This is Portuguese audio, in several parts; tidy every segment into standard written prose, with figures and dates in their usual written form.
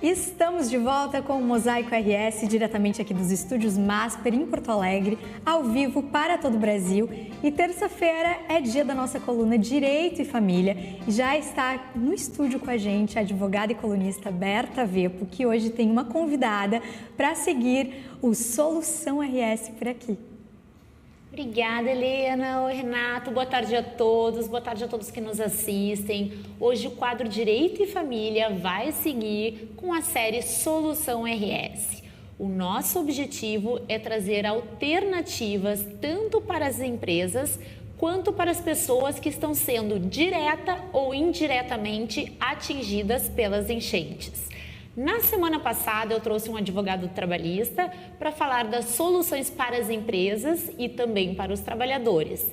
Estamos de volta com o Mosaico RS, diretamente aqui dos estúdios Masper, em Porto Alegre, ao vivo para todo o Brasil. E terça-feira é dia da nossa coluna Direito e Família. E já está no estúdio com a gente a advogada e colunista Berta Vepo, que hoje tem uma convidada para seguir o Solução RS por aqui. Obrigada, Helena. Oi, Renato. Boa tarde a todos. Boa tarde a todos que nos assistem. Hoje o quadro Direito e Família vai seguir com a série Solução RS. O nosso objetivo é trazer alternativas tanto para as empresas quanto para as pessoas que estão sendo direta ou indiretamente atingidas pelas enchentes. Na semana passada, eu trouxe um advogado trabalhista para falar das soluções para as empresas e também para os trabalhadores.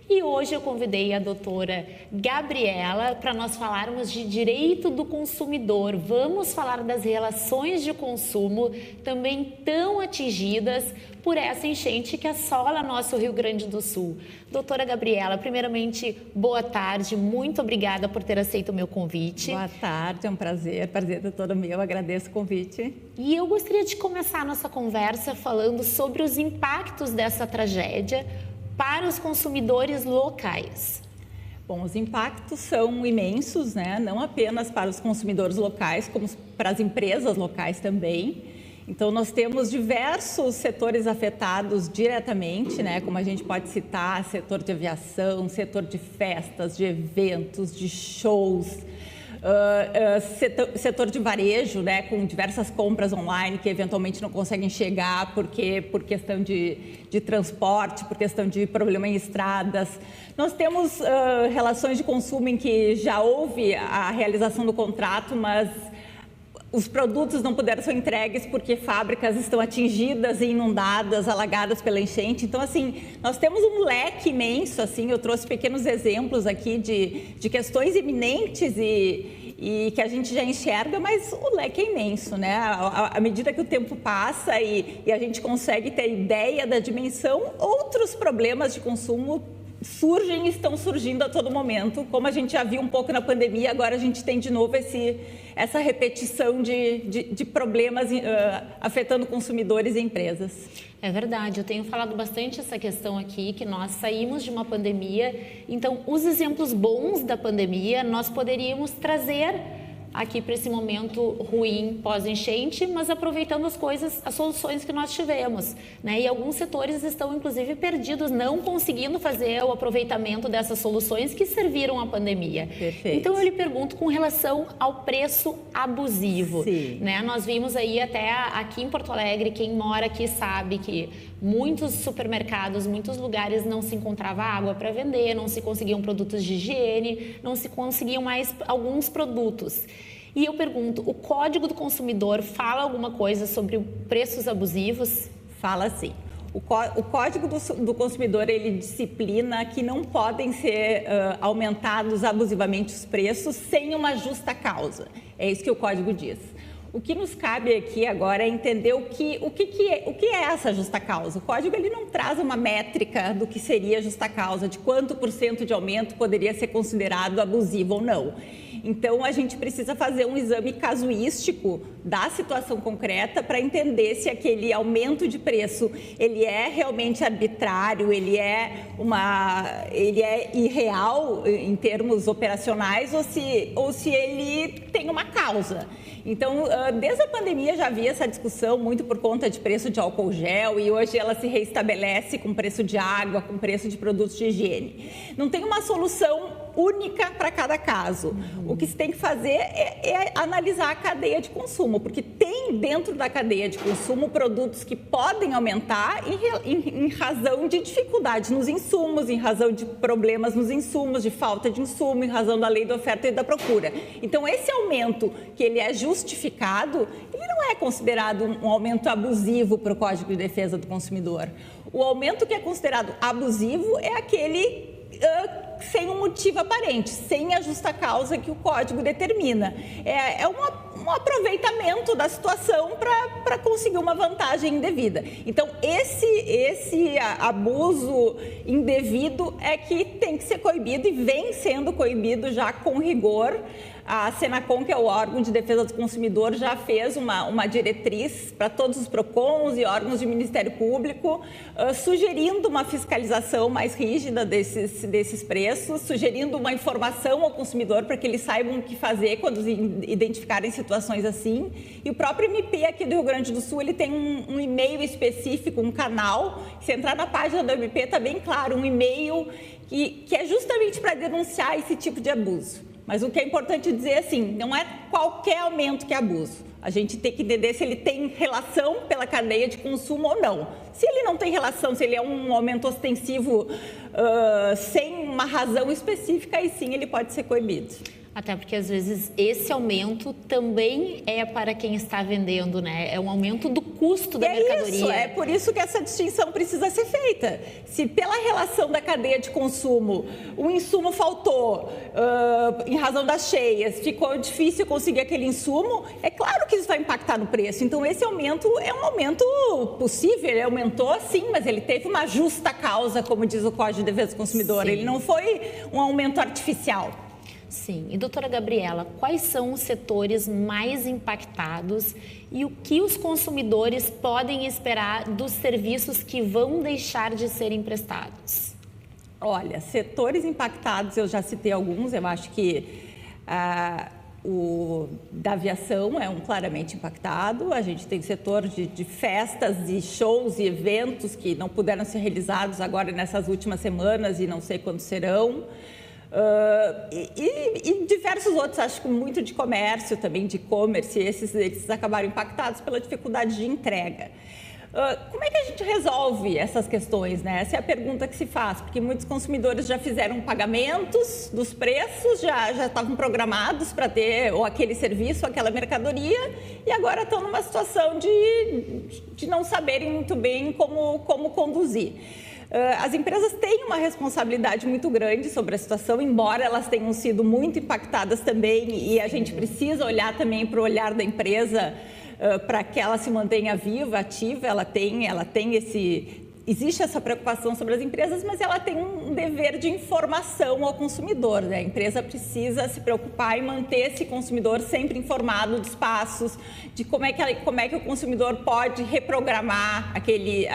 E hoje eu convidei a doutora Gabriela para nós falarmos de direito do consumidor. Vamos falar das relações de consumo também tão atingidas por essa enchente que assola nosso Rio Grande do Sul. Doutora Gabriela, primeiramente, boa tarde, muito obrigada por ter aceito o meu convite. Boa tarde, é um prazer é todo meu, agradeço o convite. E eu gostaria de começar a nossa conversa falando sobre os impactos dessa tragédia para os consumidores locais. Bom, os impactos são imensos, né? Não apenas para os consumidores locais, como para as empresas locais também. Então, nós temos diversos setores afetados diretamente, né? Como a gente pode citar, setor de aviação, setor de festas, de eventos, de shows, setor de varejo, né? Com diversas compras online que eventualmente não conseguem chegar por questão de transporte, por questão de problema em estradas. Nós temos relações de consumo em que já houve a realização do contrato, mas os produtos não puderam ser entregues porque fábricas estão atingidas e inundadas, alagadas pela enchente. Então, assim, nós temos um leque imenso, assim, eu trouxe pequenos exemplos aqui de questões iminentes e que a gente já enxerga, mas o leque é imenso, né? À medida que o tempo passa e a gente consegue ter ideia da dimensão, outros problemas de consumo surgem e estão surgindo a todo momento. Como a gente já viu um pouco na pandemia, agora a gente tem de novo essa repetição de problemas afetando consumidores e empresas. É verdade, eu tenho falado bastante essa questão aqui, que nós saímos de uma pandemia, então os exemplos bons da pandemia nós poderíamos trazer aqui para esse momento ruim pós-enchente, mas aproveitando as soluções que nós tivemos, né? E alguns setores estão inclusive perdidos, não conseguindo fazer o aproveitamento dessas soluções que serviram à pandemia. Perfeito. Então eu lhe pergunto com relação ao preço abusivo, Sim. né? Nós vimos aí até aqui em Porto Alegre, quem mora aqui sabe que muitos supermercados, muitos lugares não se encontrava água para vender, não se conseguiam produtos de higiene, não se conseguiam mais alguns produtos. E eu pergunto, o Código do Consumidor fala alguma coisa sobre preços abusivos? Fala sim. O Código do Consumidor, ele disciplina que não podem ser aumentados abusivamente os preços sem uma justa causa. É isso que o Código diz. O que nos cabe aqui agora é entender o que é essa justa causa. O Código ele não traz uma métrica do que seria justa causa, de quanto % de aumento poderia ser considerado abusivo ou não. Então, a gente precisa fazer um exame casuístico da situação concreta para entender se aquele aumento de preço ele é realmente arbitrário, ele é irreal em termos operacionais ou se ele tem uma causa. Então, desde a pandemia já havia essa discussão muito por conta de preço de álcool gel e hoje ela se reestabelece com preço de água, com preço de produtos de higiene. Não tem uma solução única para cada caso. O que se tem que fazer é analisar a cadeia de consumo, porque tem dentro da cadeia de consumo produtos que podem aumentar em razão de dificuldades nos insumos, em razão de problemas nos insumos, de falta de insumo, em razão da lei da oferta e da procura. Então, esse aumento que ele é justificado, ele não é considerado um aumento abusivo para o Código de Defesa do Consumidor. O aumento que é considerado abusivo é aquele sem um motivo aparente, sem a justa causa que o Código determina. É um aproveitamento da situação para conseguir uma vantagem indevida. Então, esse abuso indevido é que tem que ser coibido e vem sendo coibido já com rigor a Senacom, que é o órgão de defesa do consumidor, já fez uma diretriz para todos os PROCONs e órgãos de Ministério Público, sugerindo uma fiscalização mais rígida desses preços, sugerindo uma informação ao consumidor para que eles saibam o que fazer quando identificarem situações assim. E o próprio MP aqui do Rio Grande do Sul, ele tem um e-mail específico, um canal. Se entrar na página do MP, está bem claro, um e-mail que é justamente para denunciar esse tipo de abuso. Mas o que é importante dizer assim, não é qualquer aumento que é abuso. A gente tem que entender se ele tem relação pela cadeia de consumo ou não. Se ele não tem relação, se ele é um aumento ostensivo sem uma razão específica, aí sim ele pode ser coibido. Até porque, às vezes, esse aumento também é para quem está vendendo, né? É um aumento do custo da mercadoria. É por isso que essa distinção precisa ser feita. Se pela relação da cadeia de consumo, o insumo faltou em razão das cheias, ficou difícil conseguir aquele insumo, é claro que isso vai impactar no preço. Então, esse aumento é um aumento possível, ele aumentou sim, mas ele teve uma justa causa, como diz o Código de Defesa do Consumidor. Sim. Ele não foi um aumento artificial. Sim. E, doutora Gabriela, quais são os setores mais impactados e o que os consumidores podem esperar dos serviços que vão deixar de serem prestados? Olha, setores impactados, eu já citei alguns, eu acho que o da aviação é claramente impactado, a gente tem o setor de festas e shows e eventos que não puderam ser realizados agora nessas últimas semanas e não sei quando serão. E diversos outros, acho que muito de comércio também, de e-commerce, eles acabaram impactados pela dificuldade de entrega. Como é que a gente resolve essas questões, né? Essa é a pergunta que se faz, porque muitos consumidores já fizeram pagamentos dos preços, já estavam programados para ter ou aquele serviço, ou aquela mercadoria, e agora estão numa situação de não saberem muito bem como conduzir. As empresas têm uma responsabilidade muito grande sobre a situação, embora elas tenham sido muito impactadas também, e a gente precisa olhar também para o olhar da empresa para que ela se mantenha viva, ativa. Existe essa preocupação sobre as empresas, mas ela tem um dever de informação ao consumidor, né? A empresa precisa se preocupar em manter esse consumidor sempre informado dos passos, de como é que o consumidor pode reprogramar aquele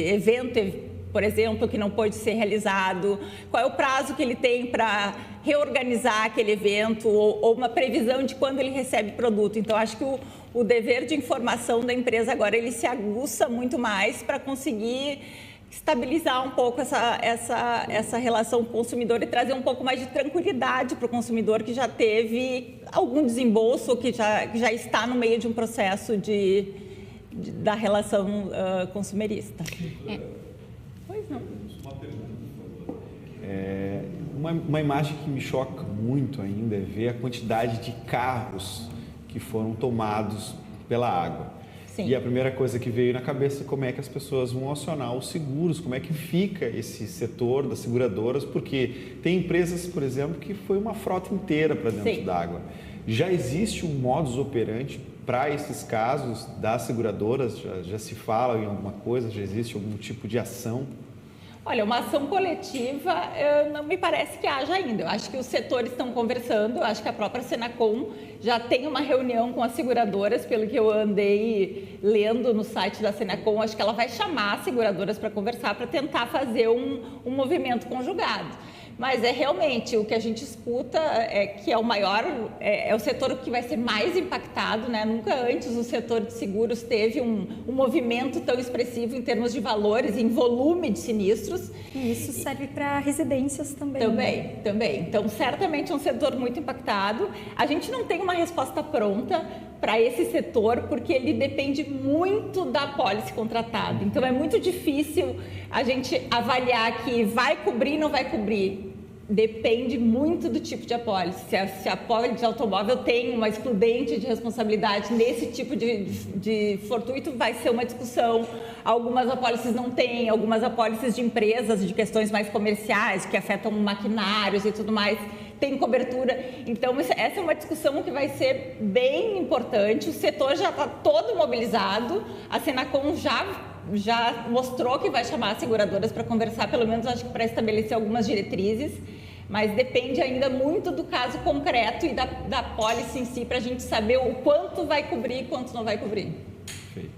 evento, por exemplo, que não pôde ser realizado, qual é o prazo que ele tem para reorganizar aquele evento ou uma previsão de quando ele recebe produto. Então, acho que o dever de informação da empresa agora ele se aguça muito mais para conseguir estabilizar um pouco essa relação com o consumidor e trazer um pouco mais de tranquilidade para o consumidor que já teve algum desembolso, que já está no meio de um processo da relação consumerista. Pois não. Uma pergunta, por favor. Uma imagem que me choca muito ainda é ver a quantidade de carros que foram tomados pela água. Sim. E a primeira coisa que veio na cabeça é como é que as pessoas vão acionar os seguros, como é que fica esse setor das seguradoras, porque tem empresas, por exemplo, que foi uma frota inteira para dentro d'água. Já existe um modus operandi para esses casos das seguradoras? Já se fala em alguma coisa? Já existe algum tipo de ação? Olha, uma ação coletiva não me parece que haja ainda. Eu acho que os setores estão conversando, eu acho que a própria Senacom já tem uma reunião com as seguradoras, pelo que eu andei lendo no site da Senacom. Acho que ela vai chamar as seguradoras para conversar, para tentar fazer um movimento conjugado. Mas realmente o que a gente escuta é que é o maior, é o setor que vai ser mais impactado, né? Nunca antes o setor de seguros teve um movimento tão expressivo em termos de valores, em volume de sinistros. E isso serve para residências também. Também. Então, certamente é um setor muito impactado. A gente não tem uma resposta pronta para esse setor, porque ele depende muito da apólice contratada. Então, é muito difícil a gente avaliar que vai cobrir ou não vai cobrir. Depende muito do tipo de apólice. Se a apólice de automóvel tem uma excludente de responsabilidade nesse tipo de fortuito, vai ser uma discussão. Algumas apólices não têm, algumas apólices de empresas, de questões mais comerciais, que afetam maquinários e tudo mais, tem cobertura. Então, essa é uma discussão que vai ser bem importante. O setor já está todo mobilizado. A Senacom já mostrou que vai chamar as seguradoras para conversar, pelo menos acho que para estabelecer algumas diretrizes. Mas depende ainda muito do caso concreto e da pólice em si, para a gente saber o quanto vai cobrir e quanto não vai cobrir. Perfeito.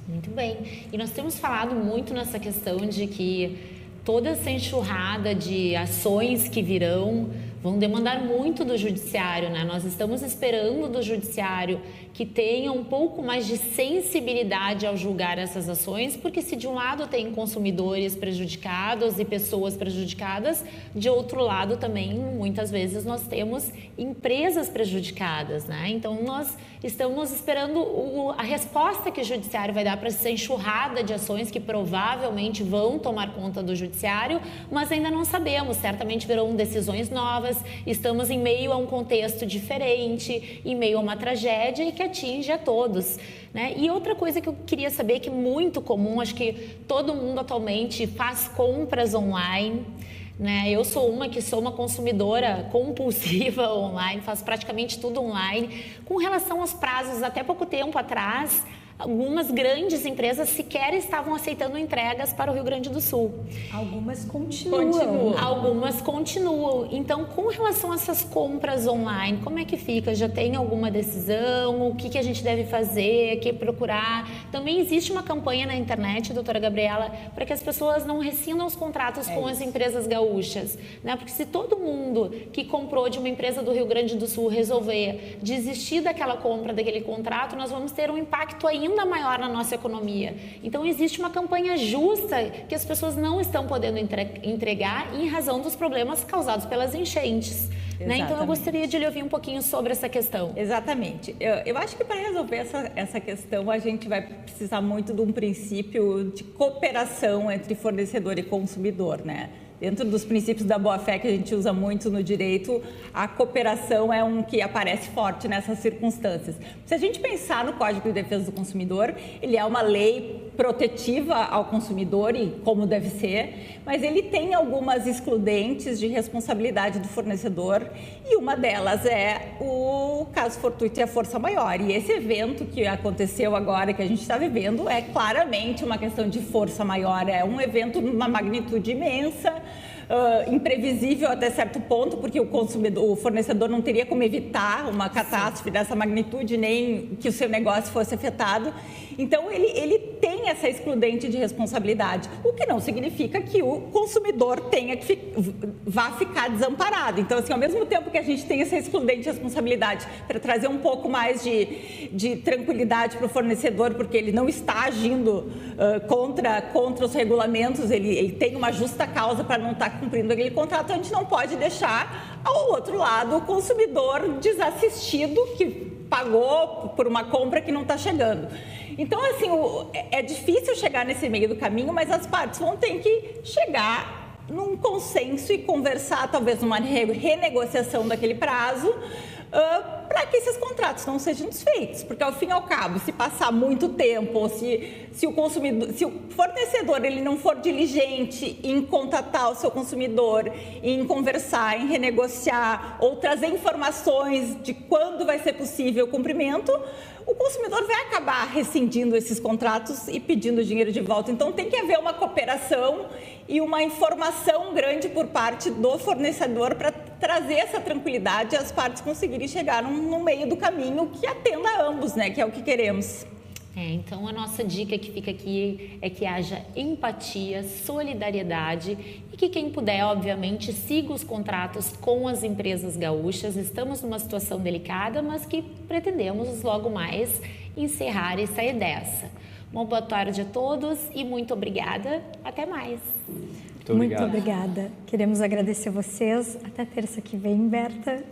Muito bem. E nós temos falado muito nessa questão de que toda essa enxurrada de ações que virão vão demandar muito do judiciário, né? Nós estamos esperando do judiciário que tenha um pouco mais de sensibilidade ao julgar essas ações, porque se de um lado tem consumidores prejudicados e pessoas prejudicadas, de outro lado também, muitas vezes, nós temos empresas prejudicadas, né? Então, nós estamos esperando a resposta que o judiciário vai dar para essa enxurrada de ações que provavelmente vão tomar conta do judiciário, mas ainda não sabemos, certamente virão decisões novas, estamos em meio a um contexto diferente, em meio a uma tragédia e que atinge a todos, né? E outra coisa que eu queria saber, que é muito comum, acho que todo mundo atualmente faz compras online, né? Eu sou uma consumidora compulsiva online, faço praticamente tudo online. Com relação aos prazos, até pouco tempo atrás, algumas grandes empresas sequer estavam aceitando entregas para o Rio Grande do Sul. Algumas continuam. Algumas continuam. Então, com relação a essas compras online, como é que fica? Já tem alguma decisão? O que a gente deve fazer? O que procurar? Também existe uma campanha na internet, doutora Gabriela, para que as pessoas não rescindam os contratos com as empresas gaúchas, né? Porque se todo mundo que comprou de uma empresa do Rio Grande do Sul resolver desistir daquela compra, daquele contrato, nós vamos ter um impacto ainda maior na nossa economia. Então, existe uma campanha justa que as pessoas não estão podendo entregar em razão dos problemas causados pelas enchentes. Né? Então, eu gostaria de lhe ouvir um pouquinho sobre essa questão. Exatamente. Eu acho que para resolver essa questão, a gente vai precisar muito de um princípio de cooperação entre fornecedor e consumidor, né? Dentro dos princípios da boa-fé que a gente usa muito no direito, a cooperação é um que aparece forte nessas circunstâncias. Se a gente pensar no Código de Defesa do Consumidor, ele é uma lei protetiva ao consumidor, e como deve ser, mas ele tem algumas excludentes de responsabilidade do fornecedor, e uma delas é o caso fortuito e a força maior. E esse evento que aconteceu agora, que a gente está vivendo, é claramente uma questão de força maior, é um evento numa magnitude imensa, imprevisível até certo ponto, porque o fornecedor não teria como evitar uma catástrofe dessa magnitude, nem que o seu negócio fosse afetado. Então, ele tem essa excludente de responsabilidade, o que não significa que o consumidor vá ficar desamparado. Então, assim, ao mesmo tempo que a gente tem essa excludente de responsabilidade para trazer um pouco mais de tranquilidade para o fornecedor, porque ele não está agindo contra os regulamentos, ele tem uma justa causa para não estar cumprindo aquele contrato, a gente não pode deixar ao outro lado o consumidor desassistido que pagou por uma compra que não está chegando. Então, assim, é difícil chegar nesse meio do caminho, mas as partes vão ter que chegar num consenso e conversar, talvez numa renegociação daquele prazo, para que esses contratos não sejam desfeitos, porque ao fim e ao cabo, se passar muito tempo, ou se o fornecedor ele não for diligente em contatar o seu consumidor, em conversar, em renegociar ou trazer informações de quando vai ser possível o cumprimento, o consumidor vai acabar rescindindo esses contratos e pedindo dinheiro de volta. Então, tem que haver uma cooperação e uma informação grande por parte do fornecedor para trazer essa tranquilidade e as partes conseguirem chegar no meio do caminho que atenda a ambos, né? Que é o que queremos. Então, a nossa dica que fica aqui é que haja empatia, solidariedade e que quem puder, obviamente, siga os contratos com as empresas gaúchas. Estamos numa situação delicada, mas que pretendemos logo mais encerrar e sair dessa. Uma boa tarde a todos e muito obrigada. Até mais. Muito obrigada. Queremos agradecer a vocês. Até terça que vem, Berta.